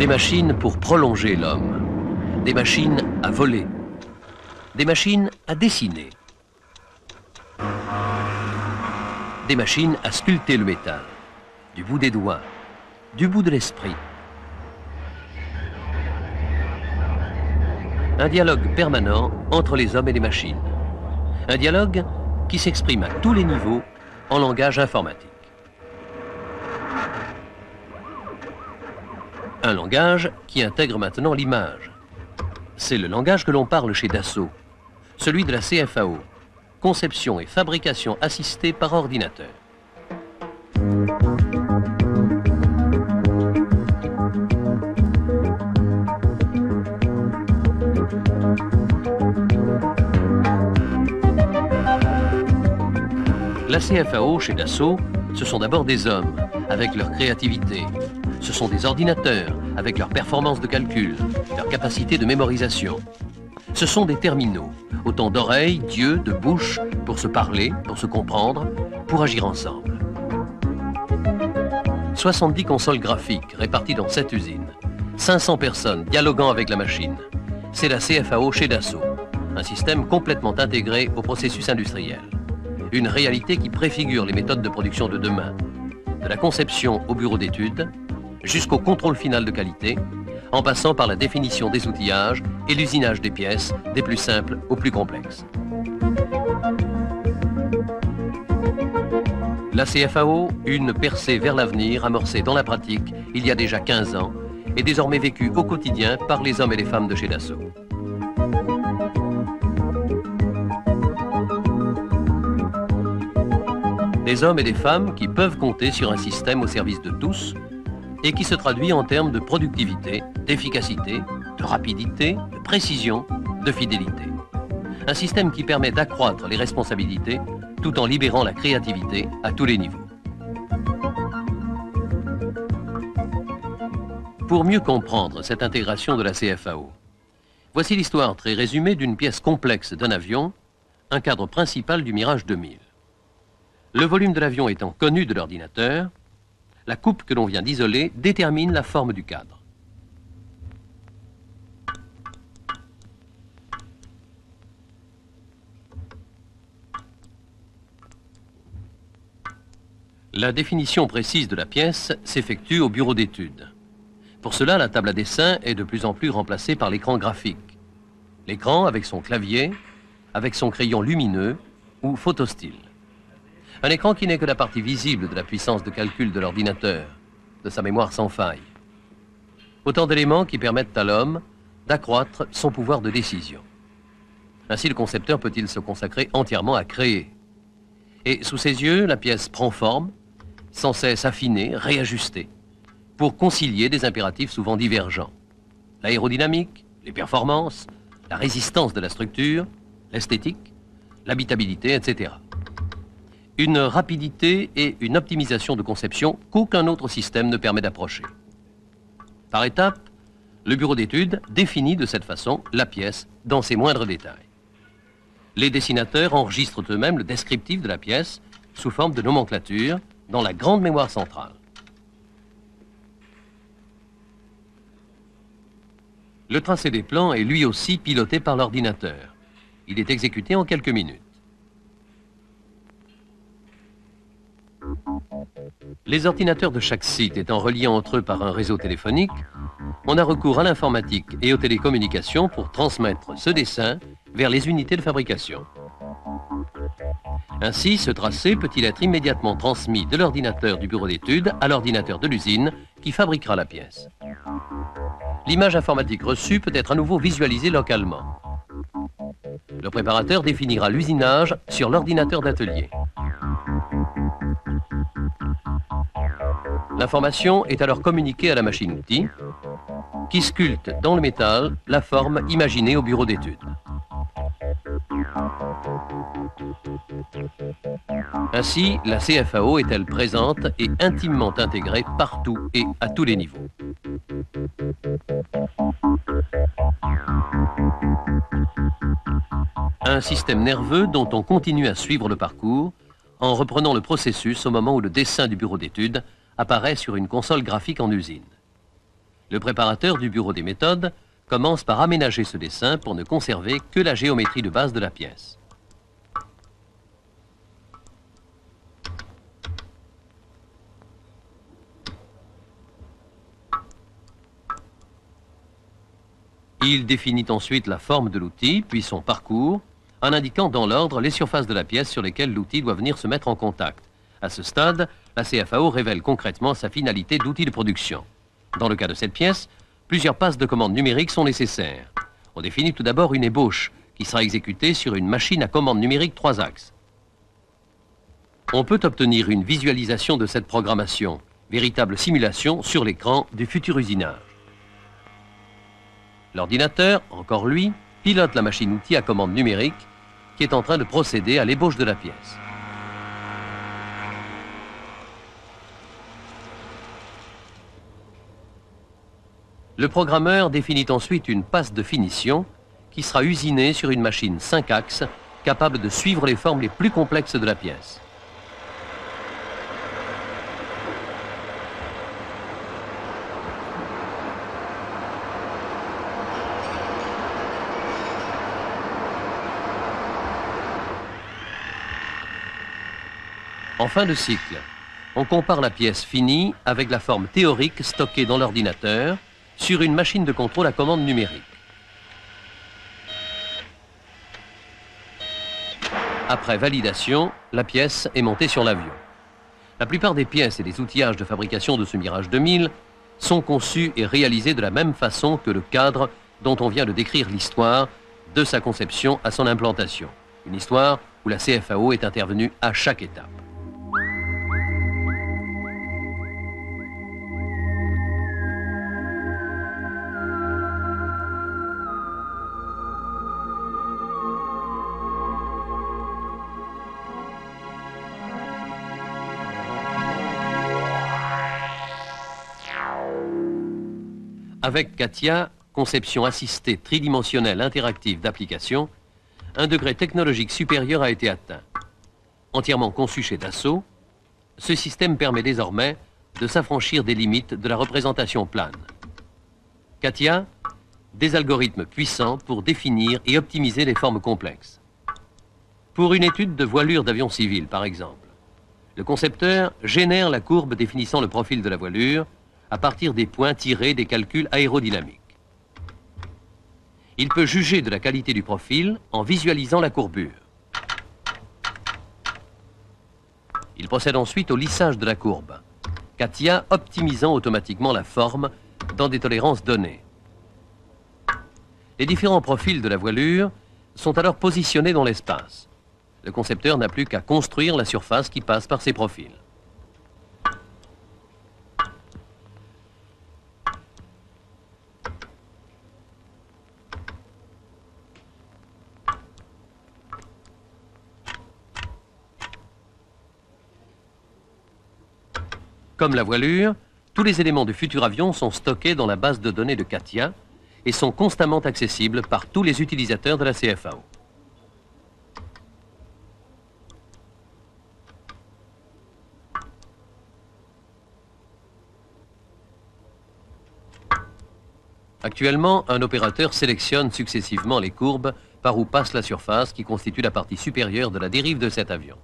Des machines pour prolonger l'homme, des machines à voler, des machines à dessiner, des machines à sculpter le métal, du bout des doigts, du bout de l'esprit. Un dialogue permanent entre les hommes et les machines. Un dialogue qui s'exprime à tous les niveaux en langage informatique. Un langage qui intègre maintenant l'image. C'est le langage que l'on parle chez Dassault, celui de la CFAO, conception et fabrication assistée par ordinateur. La CFAO chez Dassault, ce sont d'abord des hommes, avec leur créativité. Ce sont des ordinateurs, avec leur performance de calcul, leur capacité de mémorisation. Ce sont des terminaux, autant d'oreilles, d'yeux, de bouches, pour se parler, pour se comprendre, pour agir ensemble. 70 consoles graphiques réparties dans 7 usines. 500 personnes dialoguant avec la machine. C'est la CFAO chez Dassault, un système complètement intégré au processus industriel. Une réalité qui préfigure les méthodes de production de demain, de la conception au bureau d'études, jusqu'au contrôle final de qualité, en passant par la définition des outillages et l'usinage des pièces, des plus simples aux plus complexes. La CFAO, une percée vers l'avenir amorcée dans la pratique il y a déjà 15 ans, est désormais vécue au quotidien par les hommes et les femmes de chez Dassault. Des hommes et des femmes qui peuvent compter sur un système au service de tous et qui se traduit en termes de productivité, d'efficacité, de rapidité, de précision, de fidélité. Un système qui permet d'accroître les responsabilités tout en libérant la créativité à tous les niveaux. Pour mieux comprendre cette intégration de la CFAO, voici l'histoire très résumée d'une pièce complexe d'un avion, un cadre principal du Mirage 2000. Le volume de l'avion étant connu de l'ordinateur, la coupe que l'on vient d'isoler détermine la forme du cadre. La définition précise de la pièce s'effectue au bureau d'études. Pour cela, la table à dessin est de plus en plus remplacée par l'écran graphique. L'écran avec son clavier, avec son crayon lumineux ou photostyle. Un écran qui n'est que la partie visible de la puissance de calcul de l'ordinateur, de sa mémoire sans faille. Autant d'éléments qui permettent à l'homme d'accroître son pouvoir de décision. Ainsi, le concepteur peut-il se consacrer entièrement à créer. Et sous ses yeux, la pièce prend forme, sans cesse affinée, réajustée, pour concilier des impératifs souvent divergents. L'aérodynamique, les performances, la résistance de la structure, l'esthétique, l'habitabilité, etc. Une rapidité et une optimisation de conception qu'aucun autre système ne permet d'approcher. Par étapes, le bureau d'études définit de cette façon la pièce dans ses moindres détails. Les dessinateurs enregistrent eux-mêmes le descriptif de la pièce sous forme de nomenclature dans la grande mémoire centrale. Le tracé des plans est lui aussi piloté par l'ordinateur. Il est exécuté en quelques minutes. Les ordinateurs de chaque site étant reliés entre eux par un réseau téléphonique, on a recours à l'informatique et aux télécommunications pour transmettre ce dessin vers les unités de fabrication. Ainsi, ce tracé peut-il être immédiatement transmis de l'ordinateur du bureau d'études à l'ordinateur de l'usine qui fabriquera la pièce. L'image informatique reçue peut être à nouveau visualisée localement. Le préparateur définira l'usinage sur l'ordinateur d'atelier. L'information est alors communiquée à la machine-outil qui sculpte dans le métal la forme imaginée au bureau d'études. Ainsi, la CFAO est-elle présente et intimement intégrée partout et à tous les niveaux. Un système nerveux dont on continue à suivre le parcours en reprenant le processus au moment où le dessin du bureau d'études apparaît sur une console graphique en usine. Le préparateur du bureau des méthodes commence par aménager ce dessin pour ne conserver que la géométrie de base de la pièce. Il définit ensuite la forme de l'outil, puis son parcours, en indiquant dans l'ordre les surfaces de la pièce sur lesquelles l'outil doit venir se mettre en contact. À ce stade, la CFAO révèle concrètement sa finalité d'outil de production. Dans le cas de cette pièce, plusieurs passes de commande numérique sont nécessaires. On définit tout d'abord une ébauche qui sera exécutée sur une machine à commande numérique 3 axes. On peut obtenir une visualisation de cette programmation, véritable simulation sur l'écran du futur usinage. L'ordinateur, encore lui, pilote la machine-outil à commande numérique qui est en train de procéder à l'ébauche de la pièce. Le programmeur définit ensuite une passe de finition qui sera usinée sur une machine 5 axes capable de suivre les formes les plus complexes de la pièce. En fin de cycle, on compare la pièce finie avec la forme théorique stockée dans l'ordinateur sur une machine de contrôle à commande numérique. Après validation, la pièce est montée sur l'avion. La plupart des pièces et des outillages de fabrication de ce Mirage 2000 sont conçus et réalisés de la même façon que le cadre dont on vient de décrire l'histoire de sa conception à son implantation. Une histoire où la CFAO est intervenue à chaque étape. Avec CATIA, conception assistée tridimensionnelle interactive d'application, un degré technologique supérieur a été atteint. Entièrement conçu chez Dassault, ce système permet désormais de s'affranchir des limites de la représentation plane. CATIA, des algorithmes puissants pour définir et optimiser les formes complexes. Pour une étude de voilure d'avion civil, par exemple, le concepteur génère la courbe définissant le profil de la voilure à partir des points tirés des calculs aérodynamiques. Il peut juger de la qualité du profil en visualisant la courbure. Il procède ensuite au lissage de la courbe, CATIA optimisant automatiquement la forme dans des tolérances données. Les différents profils de la voilure sont alors positionnés dans l'espace. Le concepteur n'a plus qu'à construire la surface qui passe par ces profils. Comme la voilure, tous les éléments du futur avion sont stockés dans la base de données de CATIA et sont constamment accessibles par tous les utilisateurs de la CFAO. Actuellement, un opérateur sélectionne successivement les courbes par où passe la surface qui constitue la partie supérieure de la dérive de cet avion.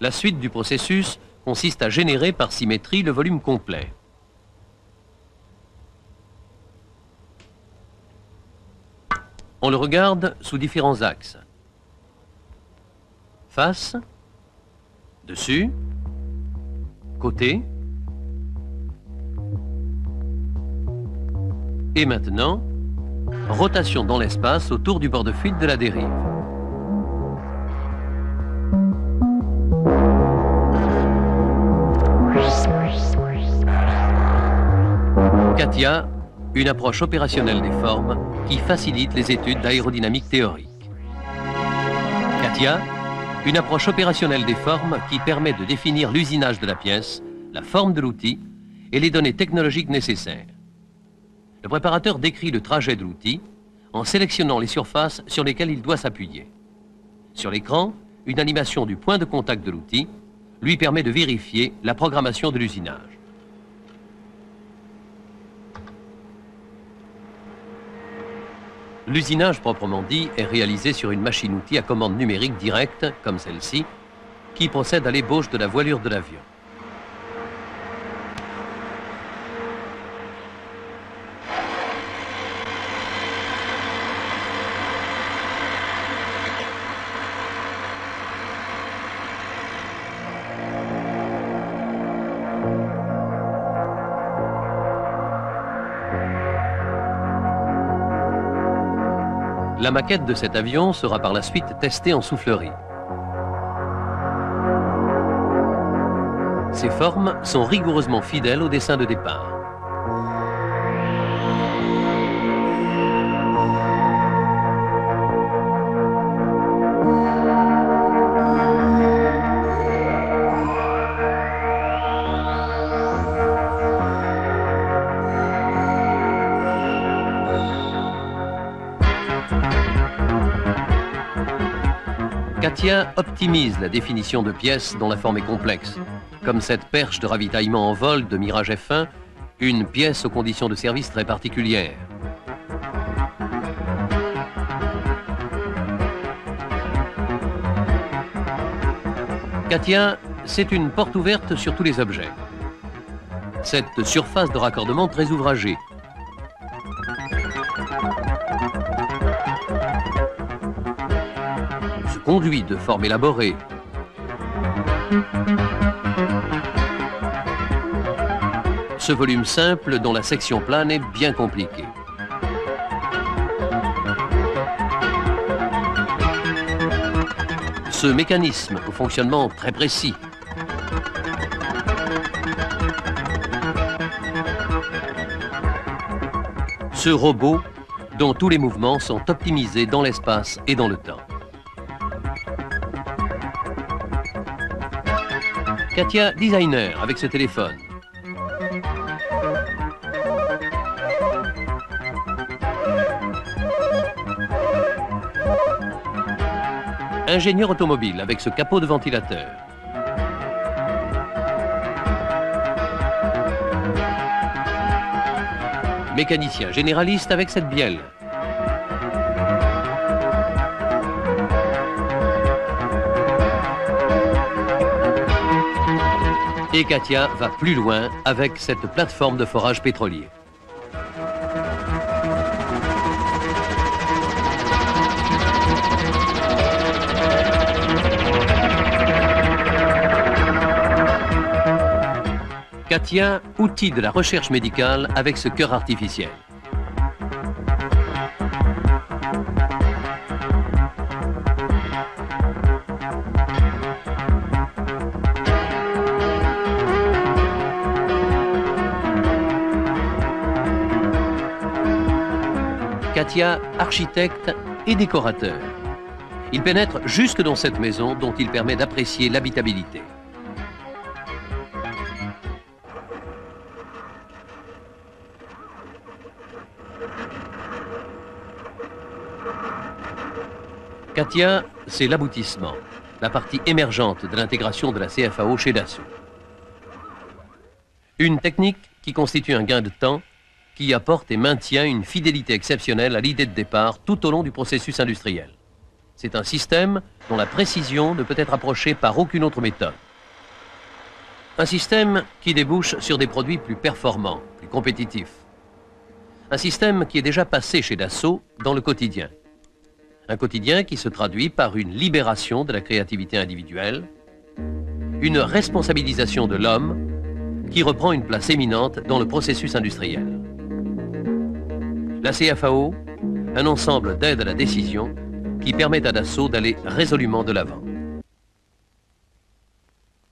La suite du processus consiste à générer par symétrie le volume complet. On le regarde sous différents axes. Face, dessus, côté, et maintenant, rotation dans l'espace autour du bord de fuite de la dérive. CATIA, une approche opérationnelle des formes qui facilite les études d'aérodynamique théorique. CATIA, une approche opérationnelle des formes qui permet de définir l'usinage de la pièce la forme de l'outil et les données technologiques nécessaires. Le préparateur décrit le trajet de l'outil en sélectionnant les surfaces sur lesquelles il doit s'appuyer. Sur l'écran, une animation du point de contact de l'outil lui permet de vérifier la programmation de l'usinage. L'usinage proprement dit est réalisé sur une machine-outil à commande numérique directe, comme celle-ci, qui procède à l'ébauche de la voilure de l'avion. La maquette de cet avion sera par la suite testée en soufflerie. Ces formes sont rigoureusement fidèles au dessin de départ. CATIA optimise la définition de pièces dont la forme est complexe, comme cette perche de ravitaillement en vol de Mirage F1, une pièce aux conditions de service très particulières. CATIA, c'est une porte ouverte sur tous les objets. Cette surface de raccordement très ouvragée. Conduit de forme élaborée. Ce volume simple dont la section plane est bien compliquée. Ce mécanisme au fonctionnement très précis. Ce robot dont tous les mouvements sont optimisés dans l'espace et dans le temps. CATIA Designer avec ce téléphone. Ingénieur automobile avec ce capot de ventilateur. Mécanicien généraliste avec cette bielle. Et CATIA va plus loin avec cette plateforme de forage pétrolier. CATIA, outil de la recherche médicale avec ce cœur artificiel. CATIA, architecte et décorateur. Il pénètre jusque dans cette maison dont il permet d'apprécier l'habitabilité. CATIA, c'est l'aboutissement, la partie émergente de l'intégration de la CFAO chez Dassault. Une technique qui constitue un gain de temps, qui apporte et maintient une fidélité exceptionnelle à l'idée de départ tout au long du processus industriel. C'est un système dont la précision ne peut être approchée par aucune autre méthode. Un système qui débouche sur des produits plus performants, plus compétitifs. Un système qui est déjà passé chez Dassault dans le quotidien. Un quotidien qui se traduit par une libération de la créativité individuelle, une responsabilisation de l'homme qui reprend une place éminente dans le processus industriel. La CFAO, un ensemble d'aides à la décision qui permet à Dassault d'aller résolument de l'avant.